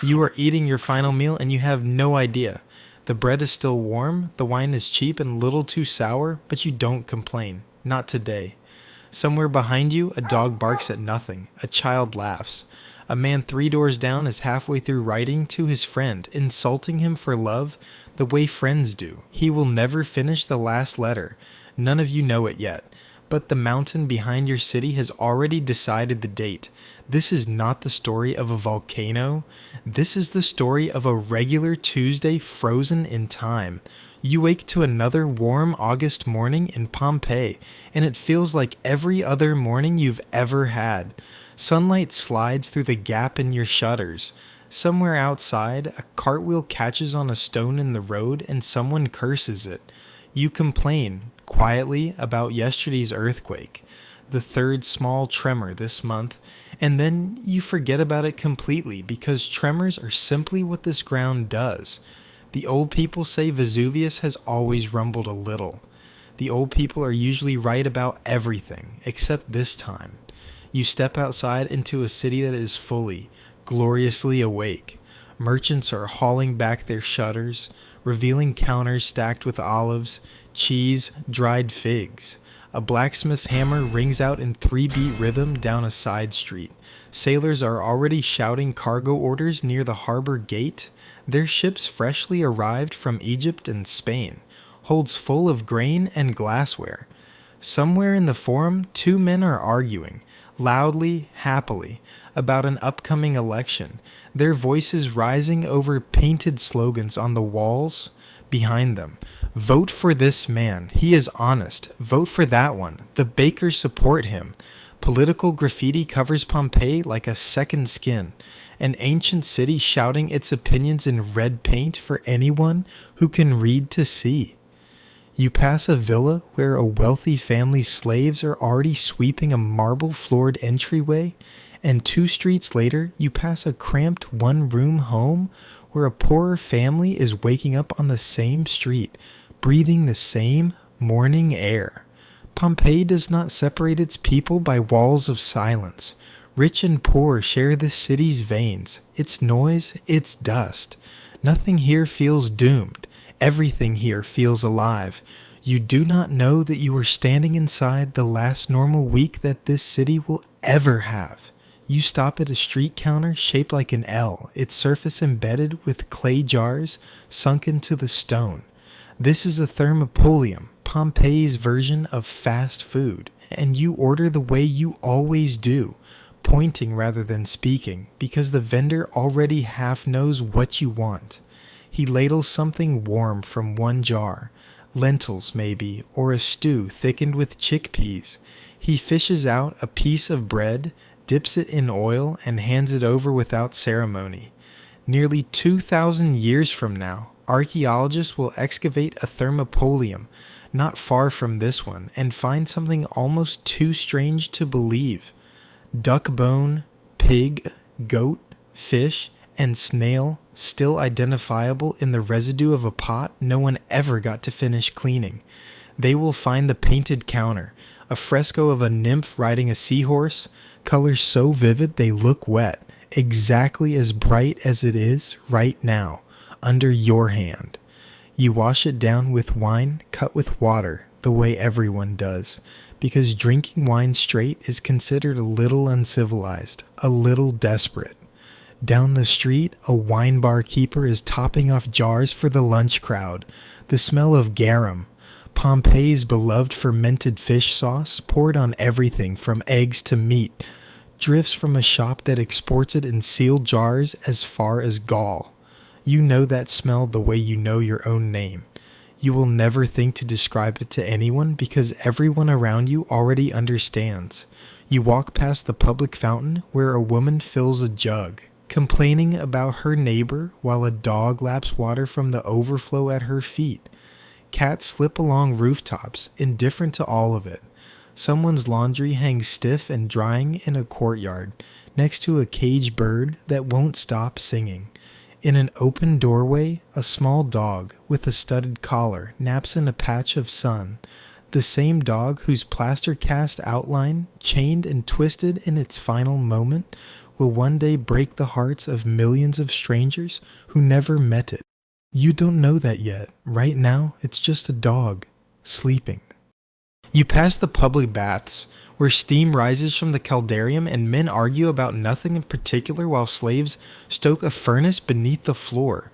You are eating your final meal and you have no idea. The bread is still warm, the wine is cheap and a little too sour, but you don't complain. Not today. Somewhere behind you, a dog barks at nothing. A child laughs. A man 3 doors down is halfway through writing to his friend, insulting him for love the way friends do. He will never finish the last letter. None of you know it yet. But the mountain behind your city has already decided the date. This is not the story of a volcano. This is the story of a regular Tuesday frozen in time. You wake to another warm August morning in Pompeii, and it feels like every other morning you've ever had. Sunlight slides through the gap in your shutters. Somewhere outside, a cartwheel catches on a stone in the road and someone curses it. You complain, quietly, about yesterday's earthquake, the third small tremor this month, and then you forget about it completely because tremors are simply what this ground does. The old people say Vesuvius has always rumbled a little. The old people are usually right about everything, except this time. You step outside into a city that is fully, gloriously awake. Merchants are hauling back their shutters, revealing counters stacked with olives, cheese, dried figs. A blacksmith's hammer rings out in 3-beat rhythm down a side street. Sailors are already shouting cargo orders near the harbor gate. Their ships freshly arrived from Egypt and Spain, holds full of grain and glassware. Somewhere in the forum, 2 men are arguing, loudly, happily, about an upcoming election, their voices rising over painted slogans on the walls behind them. Vote for this man. He is honest. Vote for that one. The bakers support him. Political graffiti covers Pompeii like a second skin, an ancient city shouting its opinions in red paint for anyone who can read to see. You pass a villa where a wealthy family's slaves are already sweeping a marble-floored entryway, and 2 streets later you pass a cramped 1-room home where a poorer family is waking up on the same street, breathing the same morning air. Pompeii does not separate its people by walls of silence. Rich and poor share this city's veins, its noise, its dust. Nothing here feels doomed. Everything here feels alive. You do not know that you are standing inside the last normal week that this city will ever have. You stop at a street counter shaped like an L, its surface embedded with clay jars sunk into the stone. This is a thermopolium, Pompeii's version of fast food, and you order the way you always do, pointing rather than speaking, because the vendor already half knows what you want. He ladles something warm from one jar, lentils maybe, or a stew thickened with chickpeas. He fishes out a piece of bread, dips it in oil, and hands it over without ceremony. Nearly 2,000 years from now, archaeologists will excavate a thermopolium not far from this one and find something almost too strange to believe. Duck bone, pig, goat, fish, and snail still identifiable in the residue of a pot no one ever got to finish cleaning. They will find the painted counter, a fresco of a nymph riding a seahorse, colors so vivid they look wet, exactly as bright as it is right now, under your hand. You wash it down with wine cut with water, the way everyone does, because drinking wine straight is considered a little uncivilized, a little desperate. Down the street, a wine bar keeper is topping off jars for the lunch crowd. The smell of garum, Pompeii's beloved fermented fish sauce, poured on everything from eggs to meat, drifts from a shop that exports it in sealed jars as far as Gaul. You know that smell the way you know your own name. You will never think to describe it to anyone because everyone around you already understands. You walk past the public fountain where a woman fills a jug, complaining about her neighbor while a dog laps water from the overflow at her feet. Cats slip along rooftops, indifferent to all of it. Someone's laundry hangs stiff and drying in a courtyard, next to a caged bird that won't stop singing. In an open doorway, a small dog with a studded collar naps in a patch of sun. The same dog whose plaster cast outline, chained and twisted in its final moment, will one day break the hearts of millions of strangers who never met it. You don't know that yet. Right now, it's just a dog, sleeping. You pass the public baths, where steam rises from the caldarium and men argue about nothing in particular while slaves stoke a furnace beneath the floor.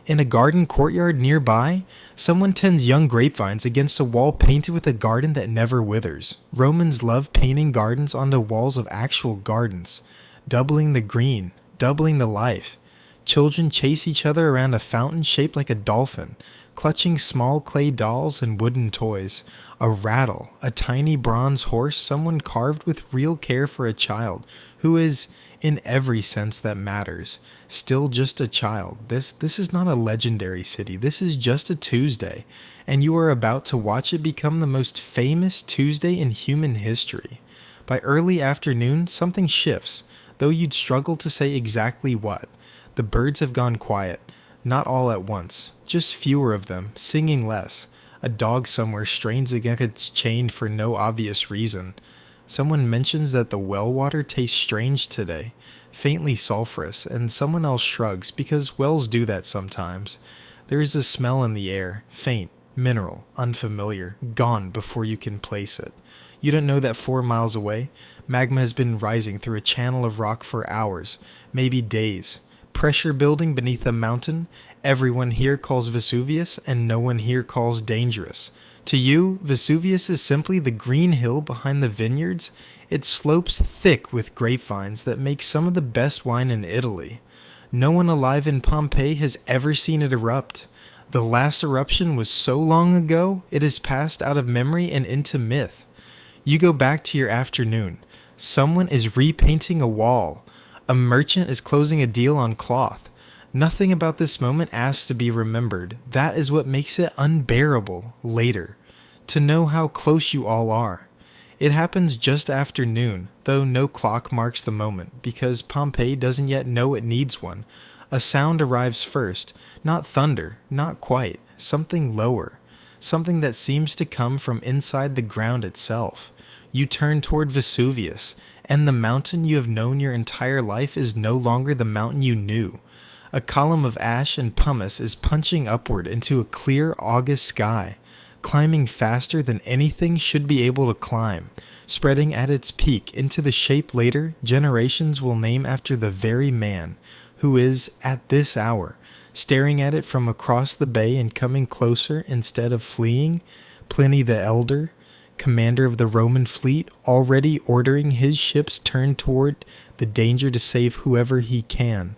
In a garden courtyard nearby, someone tends young grapevines against a wall painted with a garden that never withers. Romans love painting gardens onto walls of actual gardens, doubling the green, doubling the life. Children chase each other around a fountain shaped like a dolphin, clutching small clay dolls and wooden toys. A rattle, a tiny bronze horse someone carved with real care for a child, who is, in every sense that matters, still just a child. This is not a legendary city. This is just a Tuesday, and you are about to watch it become the most famous Tuesday in human history. By early afternoon, something shifts, though you'd struggle to say exactly what. The birds have gone quiet, not all at once, just fewer of them, singing less. A dog somewhere strains against its chain for no obvious reason. Someone mentions that the well water tastes strange today, faintly sulphurous, and someone else shrugs, because wells do that sometimes. There is a smell in the air, faint, mineral, unfamiliar, gone before you can place it. You don't know that 4 miles away, magma has been rising through a channel of rock for hours, maybe days. Pressure building beneath a mountain, everyone here calls Vesuvius and no one here calls dangerous. To you, Vesuvius is simply the green hill behind the vineyards. It slopes thick with grapevines that make some of the best wine in Italy. No one alive in Pompeii has ever seen it erupt. The last eruption was so long ago, it has passed out of memory and into myth. You go back to your afternoon. Someone is repainting a wall. A merchant is closing a deal on cloth. Nothing about this moment asks to be remembered. That is what makes it unbearable later, to know how close you all are. It happens just after noon, though no clock marks the moment, because Pompeii doesn't yet know it needs one. A sound arrives first, not thunder, not quite, something lower. Something that seems to come from inside the ground itself. You turn toward Vesuvius, and the mountain you have known your entire life is no longer the mountain you knew. A column of ash and pumice is punching upward into a clear August sky, climbing faster than anything should be able to climb, spreading at its peak into the shape later generations will name after the very man who is, at this hour, staring at it from across the bay and coming closer instead of fleeing. Pliny the Elder, commander of the Roman fleet, already ordering his ships turn toward the danger to save whoever he can.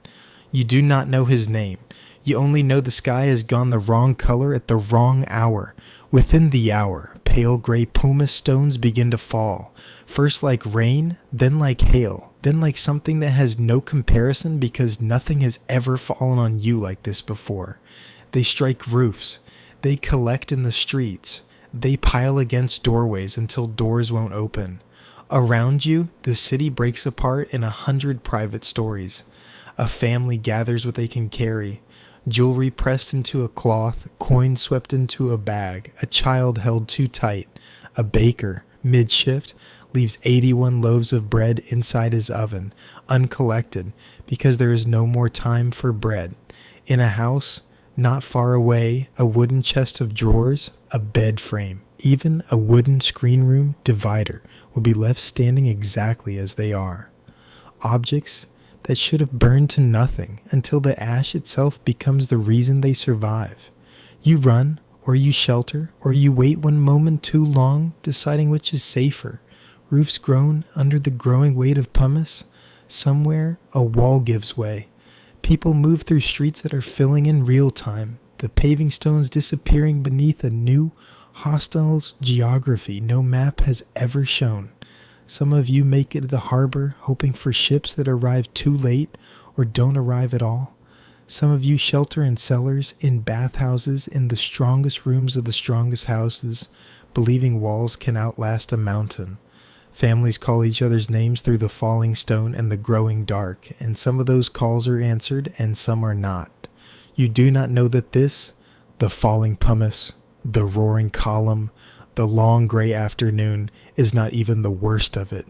You do not know his name. You only know the sky has gone the wrong color at the wrong hour. Within the hour, pale gray pumice stones begin to fall, first like rain, then like hail, then like something that has no comparison because nothing has ever fallen on you like this before. They strike roofs. They collect in the streets. They pile against doorways until doors won't open. Around you, the city breaks apart in 100 private stories. A family gathers what they can carry. Jewelry pressed into a cloth, coins swept into a bag, a child held too tight. A baker, mid-shift, leaves 81 loaves of bread inside his oven, uncollected, because there is no more time for bread. In a house, not far away, a wooden chest of drawers, a bed frame, even a wooden screen room divider will be left standing exactly as they are. Objects that should have burned to nothing until the ash itself becomes the reason they survive. You run, or you shelter, or you wait one moment too long, deciding which is safer. Roofs groan under the growing weight of pumice. Somewhere, a wall gives way. People move through streets that are filling in real time, the paving stones disappearing beneath a new, hostile geography no map has ever shown. Some of you make it to the harbor, hoping for ships that arrive too late or don't arrive at all. Some of you shelter in cellars, in bathhouses, in the strongest rooms of the strongest houses, believing walls can outlast a mountain. Families call each other's names through the falling stone and the growing dark, and some of those calls are answered and some are not. You do not know that this, the falling pumice, the roaring column, the long gray afternoon, is not even the worst of it.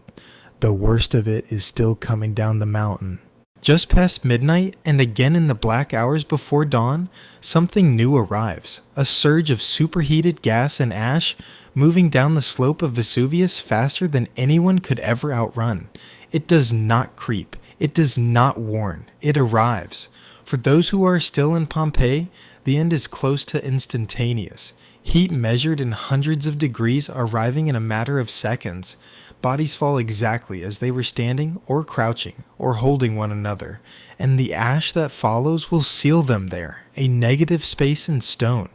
The worst of it is still coming down the mountain. Just past midnight, and again in the black hours before dawn, something new arrives. A surge of superheated gas and ash moving down the slope of Vesuvius faster than anyone could ever outrun. It does not creep. It does not warn. It arrives. For those who are still in Pompeii, the end is close to instantaneous. Heat measured in hundreds of degrees arriving in a matter of seconds. Bodies fall exactly as they were standing or crouching or holding one another, and the ash that follows will seal them there, a negative space in stone,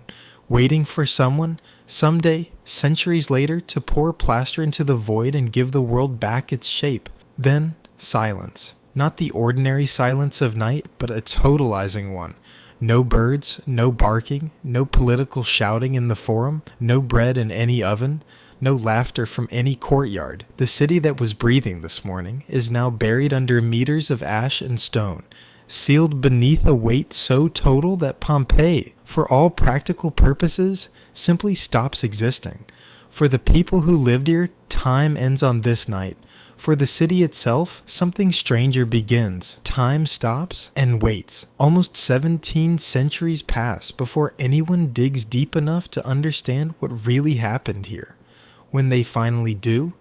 waiting for someone, someday, centuries later, to pour plaster into the void and give the world back its shape. Then, silence. Not the ordinary silence of night, but a totalizing one. No birds, no barking, no political shouting in the forum, no bread in any oven, no laughter from any courtyard. The city that was breathing this morning is now buried under meters of ash and stone, sealed beneath a weight so total that Pompeii, for all practical purposes, simply stops existing. For the people who lived here, time ends on this night. For the city itself, something stranger begins. Time stops and waits. Almost 17 centuries pass before anyone digs deep enough to understand what really happened here. When they finally do,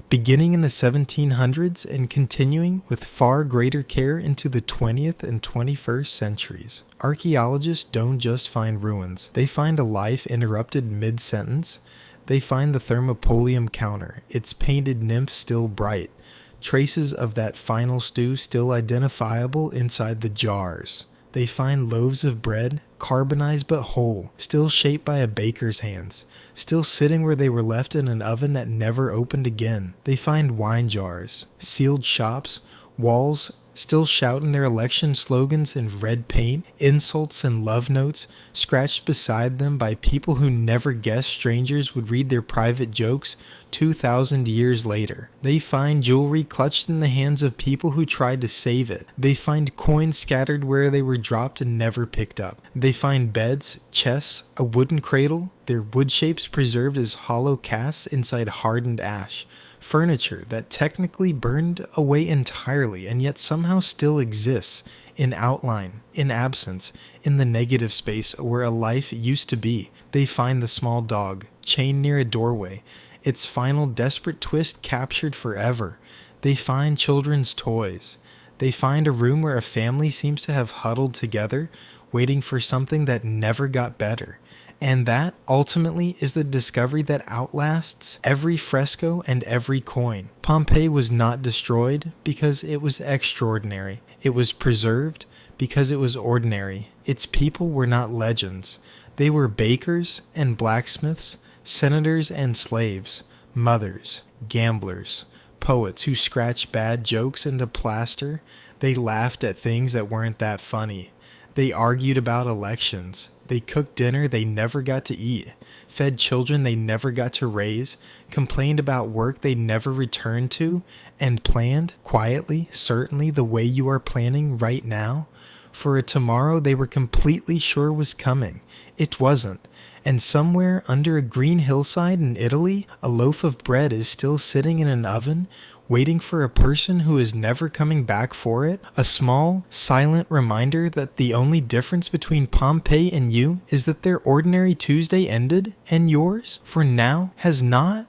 beginning in the 1700s and continuing with far greater care into the 20th and 21st centuries, archaeologists don't just find ruins. They find a life interrupted mid-sentence. They find the thermopolium counter, its painted nymph still bright, traces of that final stew still identifiable inside the jars. They find loaves of bread, carbonized but whole, still shaped by a baker's hands, still sitting where they were left in an oven that never opened again. They find wine jars, sealed shops, walls still shouting their election slogans in red paint, insults and love notes scratched beside them by people who never guessed strangers would read their private jokes 2,000 years later. They find jewelry clutched in the hands of people who tried to save it. They find coins scattered where they were dropped and never picked up. They find beds, chests, a wooden cradle, their wood shapes preserved as hollow casts inside hardened ash. Furniture that technically burned away entirely and yet somehow still exists in outline, in absence, in the negative space where a life used to be. They find the small dog, chained near a doorway, its final desperate twist captured forever. They find children's toys. They find a room where a family seems to have huddled together, waiting for something that never got better. And that, ultimately, is the discovery that outlasts every fresco and every coin. Pompeii was not destroyed because it was extraordinary. It was preserved because it was ordinary. Its people were not legends. They were bakers and blacksmiths, senators and slaves, mothers, gamblers, poets who scratched bad jokes into plaster. They laughed at things that weren't that funny. They argued about elections. They cooked dinner they never got to eat, fed children they never got to raise, complained about work they never returned to, and planned, quietly, certainly, the way you are planning right now, for a tomorrow they were completely sure was coming. It wasn't. And somewhere under a green hillside in Italy, a loaf of bread is still sitting in an oven, waiting for a person who is never coming back for it. A small, silent reminder that the only difference between Pompeii and you is that their ordinary Tuesday ended, and yours, for now, has not.